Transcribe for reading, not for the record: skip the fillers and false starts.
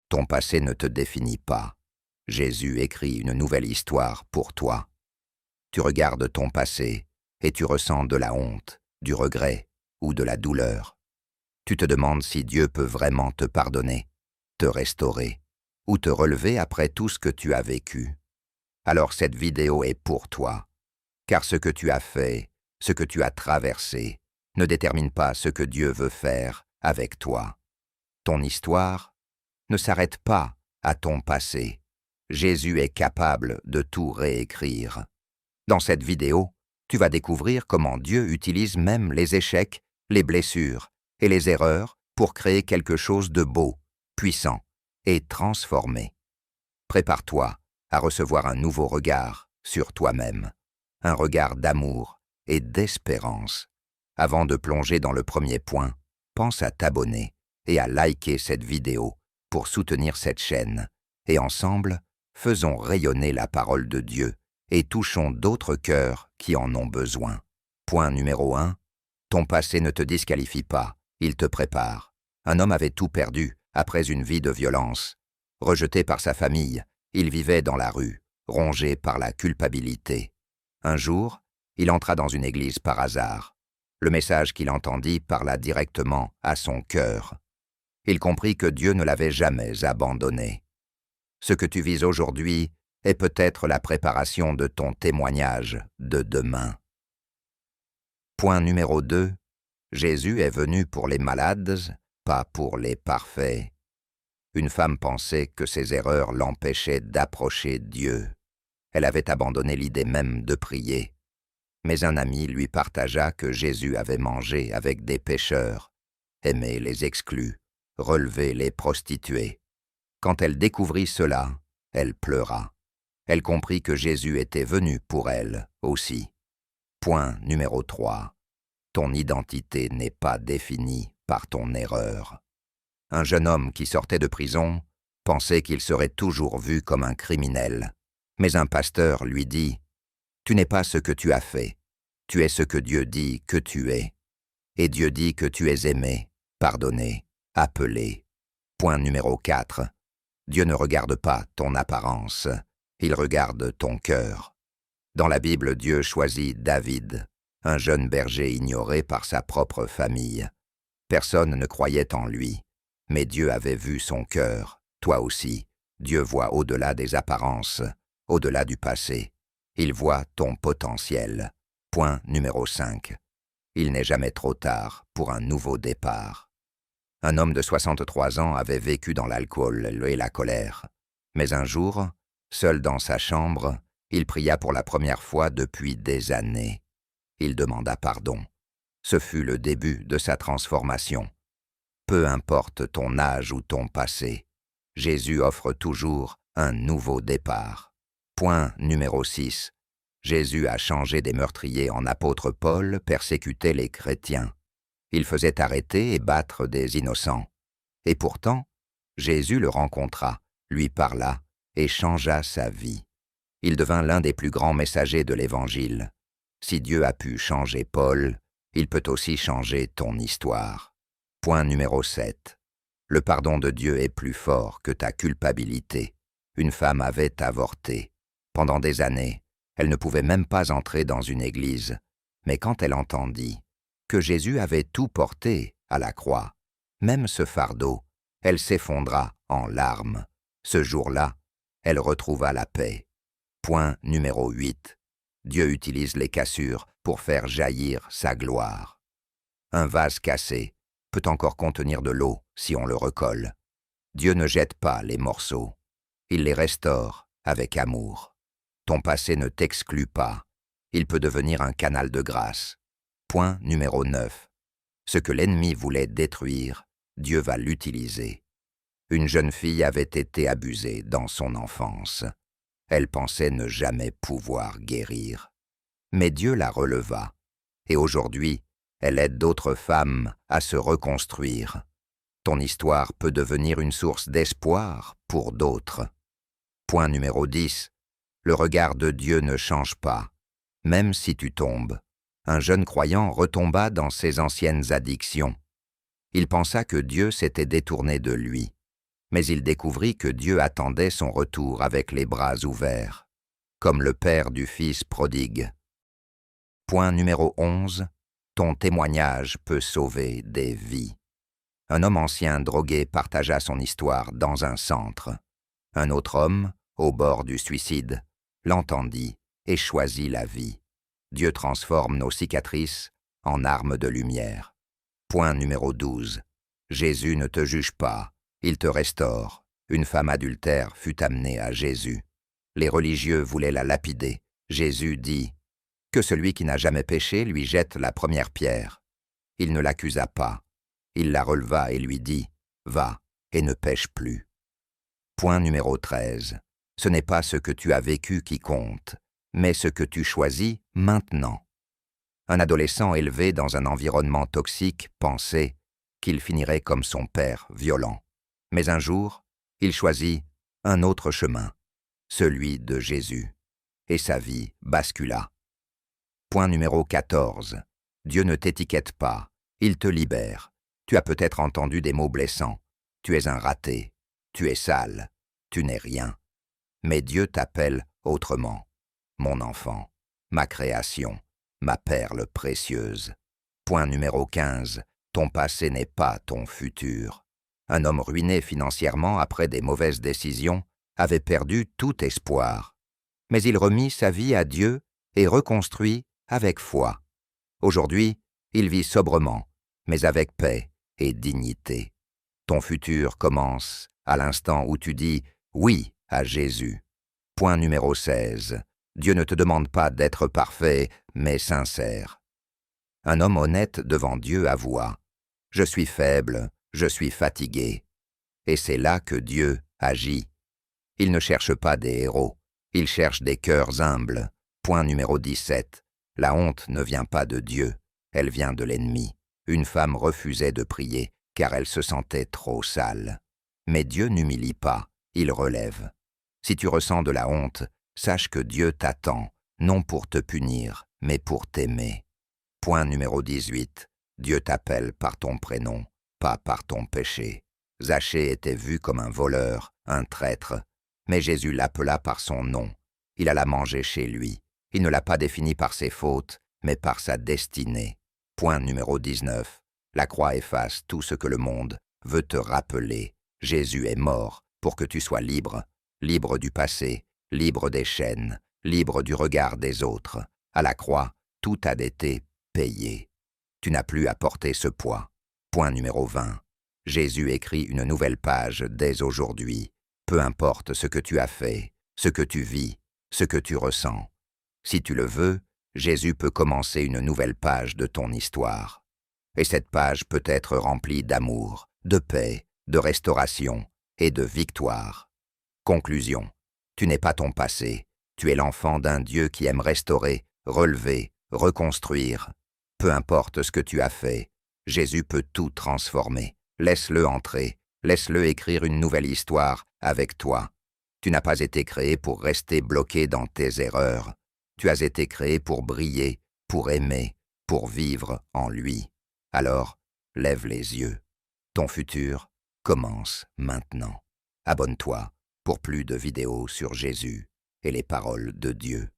Ton passé ne te définit pas. Jésus écrit une nouvelle histoire pour toi. Tu regardes ton passé et tu ressens de la honte, du regret ou de la douleur. Tu te demandes si Dieu peut vraiment te pardonner, te restaurer ou te relever après tout ce que tu as vécu. Alors cette vidéo est pour toi, car ce que tu as fait, ce que tu as traversé, ne détermine pas ce que Dieu veut faire avec toi. Ton histoire ne s'arrête pas à ton passé. Jésus est capable de tout réécrire. Dans cette vidéo, tu vas découvrir comment Dieu utilise même les échecs, les blessures et les erreurs pour créer quelque chose de beau, puissant et transformé. Prépare-toi à recevoir un nouveau regard sur toi-même, un regard d'amour et d'espérance. Avant de plonger dans le premier point, pense à t'abonner et à liker cette vidéo pour soutenir cette chaîne. Et ensemble, faisons rayonner la parole de Dieu et touchons d'autres cœurs qui en ont besoin. Point numéro 1. Ton passé ne te disqualifie pas, il te prépare. Un homme avait tout perdu après une vie de violence. Rejeté par sa famille, il vivait dans la rue, rongé par la culpabilité. Un jour, il entra dans une église par hasard. Le message qu'il entendit parla directement à son cœur. Il comprit que Dieu ne l'avait jamais abandonné. Ce que tu vis aujourd'hui est peut-être la préparation de ton témoignage de demain. Point numéro 2. Jésus est venu pour les malades, pas pour les parfaits. Une femme pensait que ses erreurs l'empêchaient d'approcher Dieu. Elle avait abandonné l'idée même de prier. Mais un ami lui partagea que Jésus avait mangé avec des pécheurs, aimé les exclus, relevé les prostituées. Quand elle découvrit cela, elle pleura. Elle comprit que Jésus était venu pour elle aussi. Point numéro 3. Ton identité n'est pas définie par ton erreur. Un jeune homme qui sortait de prison pensait qu'il serait toujours vu comme un criminel. Mais un pasteur lui dit « Tu n'es pas ce que tu as fait. Tu es ce que Dieu dit que tu es. Et Dieu dit que tu es aimé, pardonné, appelé. » Point numéro 4. Dieu ne regarde pas ton apparence, il regarde ton cœur. Dans la Bible, Dieu choisit David, un jeune berger ignoré par sa propre famille. Personne ne croyait en lui, mais Dieu avait vu son cœur. Toi aussi, Dieu voit au-delà des apparences, au-delà du passé. Il voit ton potentiel. Point numéro 5. Il n'est jamais trop tard pour un nouveau départ. Un homme de 63 ans avait vécu dans l'alcool et la colère. Mais un jour, seul dans sa chambre, il pria pour la première fois depuis des années. Il demanda pardon. Ce fut le début de sa transformation. Peu importe ton âge ou ton passé, Jésus offre toujours un nouveau départ. Point numéro 6. Jésus a changé des meurtriers en apôtre Paul, persécutait les chrétiens. Il faisait arrêter et battre des innocents. Et pourtant, Jésus le rencontra, lui parla et changea sa vie. Il devint l'un des plus grands messagers de l'Évangile. Si Dieu a pu changer Paul, il peut aussi changer ton histoire. Point numéro 7. Le pardon de Dieu est plus fort que ta culpabilité. Une femme avait avorté. Pendant des années, elle ne pouvait même pas entrer dans une église. Mais quand elle entendit que Jésus avait tout porté à la croix, même ce fardeau, elle s'effondra en larmes. Ce jour-là, elle retrouva la paix. Point numéro 8. Dieu utilise les cassures pour faire jaillir sa gloire. Un vase cassé peut encore contenir de l'eau si on le recolle. Dieu ne jette pas les morceaux. Il les restaure avec amour. Ton passé ne t'exclut pas. Il peut devenir un canal de grâce. Point numéro 9. Ce que l'ennemi voulait détruire, Dieu va l'utiliser. Une jeune fille avait été abusée dans son enfance. Elle pensait ne jamais pouvoir guérir. Mais Dieu la releva. Et aujourd'hui, elle aide d'autres femmes à se reconstruire. Ton histoire peut devenir une source d'espoir pour d'autres. Point numéro 10. Le regard de Dieu ne change pas, même si tu tombes. Un jeune croyant retomba dans ses anciennes addictions. Il pensa que Dieu s'était détourné de lui. Mais il découvrit que Dieu attendait son retour avec les bras ouverts, comme le père du fils prodigue. Point numéro 11. Ton témoignage peut sauver des vies. Un homme ancien drogué partagea son histoire dans un centre. Un autre homme, au bord du suicide, l'entendit et choisit la vie. Dieu transforme nos cicatrices en armes de lumière. Point numéro 12. Jésus ne te juge pas, il te restaure. Une femme adultère fut amenée à Jésus. Les religieux voulaient la lapider. Jésus dit « Que celui qui n'a jamais péché lui jette la première pierre. » Il ne l'accusa pas. Il la releva et lui dit « Va et ne pêche plus. » Point numéro 13. Ce n'est pas ce que tu as vécu qui compte, mais ce que tu choisis maintenant. Un adolescent élevé dans un environnement toxique pensait qu'il finirait comme son père violent. Mais un jour, il choisit un autre chemin, celui de Jésus, et sa vie bascula. Point numéro 14. Dieu ne t'étiquette pas, il te libère. Tu as peut-être entendu des mots blessants. Tu es un raté, tu es sale, tu n'es rien. Mais Dieu t'appelle autrement. Mon enfant, ma création, ma perle précieuse. Point numéro 15. Ton passé n'est pas ton futur. Un homme ruiné financièrement après des mauvaises décisions avait perdu tout espoir. Mais il remit sa vie à Dieu et reconstruit avec foi. Aujourd'hui, il vit sobrement, mais avec paix et dignité. Ton futur commence à l'instant où tu dis « oui » à Jésus. Point numéro 16. Dieu ne te demande pas d'être parfait, mais sincère. Un homme honnête devant Dieu avoua « Je suis faible, je suis fatigué. » Et c'est là que Dieu agit. Il ne cherche pas des héros, il cherche des cœurs humbles. Point numéro 17. La honte ne vient pas de Dieu, elle vient de l'ennemi. Une femme refusait de prier, car elle se sentait trop sale. Mais Dieu n'humilie pas, il relève. Si tu ressens de la honte, sache que Dieu t'attend, non pour te punir, mais pour t'aimer. Point numéro 18. Dieu t'appelle par ton prénom, pas par ton péché. Zachée était vu comme un voleur, un traître, mais Jésus l'appela par son nom. Il alla manger chez lui. Il ne l'a pas défini par ses fautes, mais par sa destinée. Point numéro 19. La croix efface tout ce que le monde veut te rappeler. Jésus est mort pour que tu sois libre, libre du passé, libre des chaînes, libre du regard des autres. À la croix, tout a été payé. Tu n'as plus à porter ce poids. Point numéro 20. Jésus écrit une nouvelle page dès aujourd'hui. Peu importe ce que tu as fait, ce que tu vis, ce que tu ressens. Si tu le veux, Jésus peut commencer une nouvelle page de ton histoire. Et cette page peut être remplie d'amour, de paix, de restauration et de victoire. Conclusion. Tu n'es pas ton passé. Tu es l'enfant d'un Dieu qui aime restaurer, relever, reconstruire. Peu importe ce que tu as fait, Jésus peut tout transformer. Laisse-le entrer, laisse-le écrire une nouvelle histoire avec toi. Tu n'as pas été créé pour rester bloqué dans tes erreurs. Tu as été créé pour briller, pour aimer, pour vivre en lui. Alors, lève les yeux. Ton futur commence maintenant. Abonne-toi pour plus de vidéos sur Jésus et les paroles de Dieu.